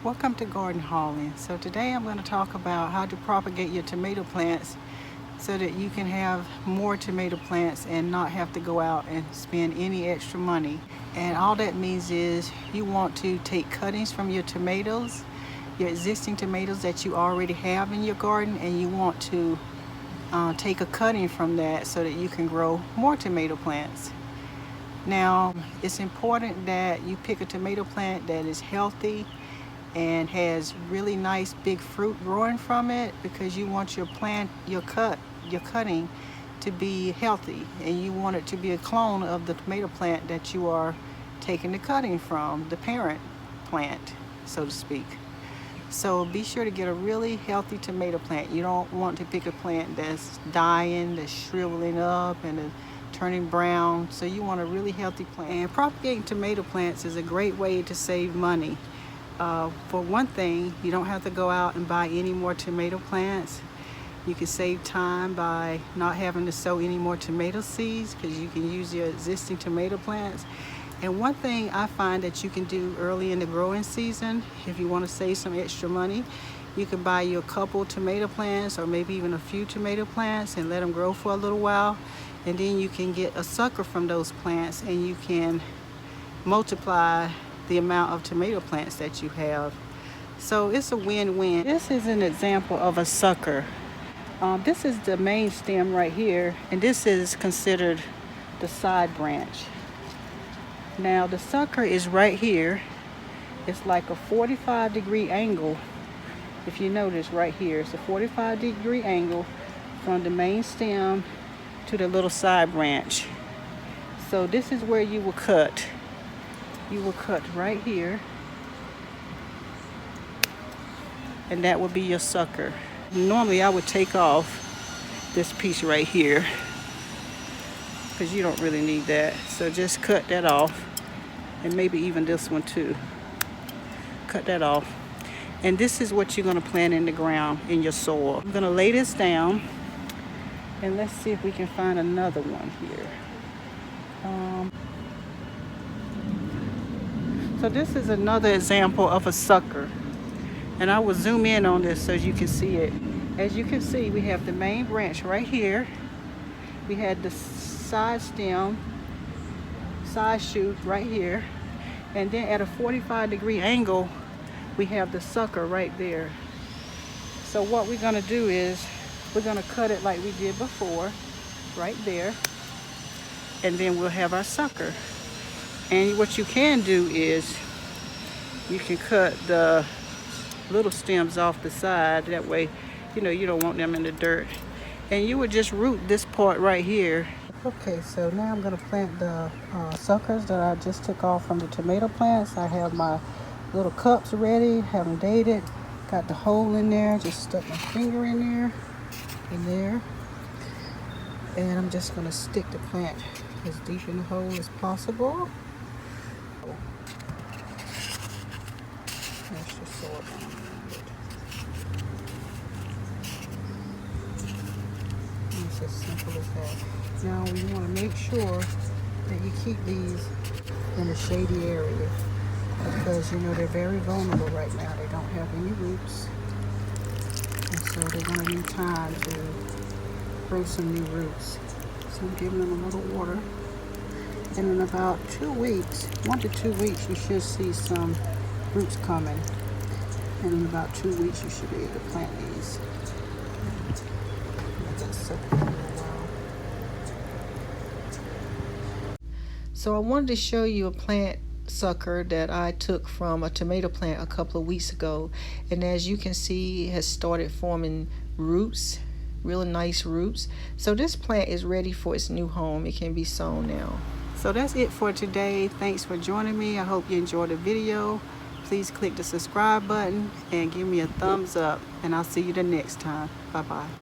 Welcome to Garden Hauling. So today I'm going to talk about how to propagate your tomato plants so that you can have more tomato plants and not have to go out and spend any extra money. And all that means is you want to take cuttings from your tomatoes, your existing tomatoes that you already have in your garden, and you want to take a cutting from that so that you can grow more tomato plants. Now, it's important that you pick a tomato plant that is healthy and has really nice big fruit growing from it, because you want your plant, your cutting to be healthy, and you want it to be a clone of the tomato plant that you are taking the cutting from, the parent plant, so to speak. So be sure to get a really healthy tomato plant. You don't want to pick a plant that's dying, that's shriveling up and turning brown. So you want a really healthy plant. And propagating tomato plants is a great way to save money. For one thing, you don't have to go out and buy any more tomato plants. You can save time by not having to sow any more tomato seeds, because you can use your existing tomato plants. And one thing I find that you can do early in the growing season, if you want to save some extra money, you can buy you a couple tomato plants or maybe even a few tomato plants and let them grow for a little while. And then you can get a sucker from those plants and you can multiply the amount of tomato plants that you have. So it's a win-win. This is an example of a sucker. This is the main stem right here, and this is considered the side branch. Now the sucker is right here. It's like a 45-degree angle. If you notice right here, it's a 45-degree angle from the main stem to the little side branch. So this is where you will cut. You will cut right here, and that will be your sucker. Normally I would take off this piece right here because you don't really need that. So just cut that off, and maybe even this one too. Cut that off. And this is what you're going to plant in the ground, in your soil. I'm going to lay this down, and let's see if we can find another one here. So this is another example of a sucker, and I will zoom in on this so you can see it. As you can see, we have the main branch right here. We had the side stem, side shoot right here, and then at a 45-degree angle we have the sucker right there. So what we're going to do is we're going to cut it like we did before, right there, and then we'll have our sucker. And what you can do is you can cut the little stems off the side. That way, you know, you don't want them in the dirt. And you would just root this part right here. Okay, so now I'm going to plant the suckers that I just took off from the tomato plants. I have my little cups ready, have them dated. Got the hole in there, just stuck my finger in there, and I'm just going to stick the plant as deep in the hole as possible. Let's just sew it down around it. It's as simple as that. Now you want to make sure that you keep these in a shady area, because you know they're very vulnerable right now. They don't have any roots, and so they're going to need time to grow some new roots. So I'm giving them a little water, and in about 2 weeks, 1 to 2 weeks, you should see some roots coming, and in about 2 weeks you should be able to plant these. Let that soak in a while. So I wanted to show you a plant sucker that I took from a tomato plant a couple of weeks ago, and as you can see, it has started forming roots, really nice roots. So this plant is ready for its new home. It can be sown now. So that's it for today. Thanks for joining me. I hope you enjoyed the video. Please click the subscribe button and give me a thumbs up, and I'll see you the next time. Bye bye.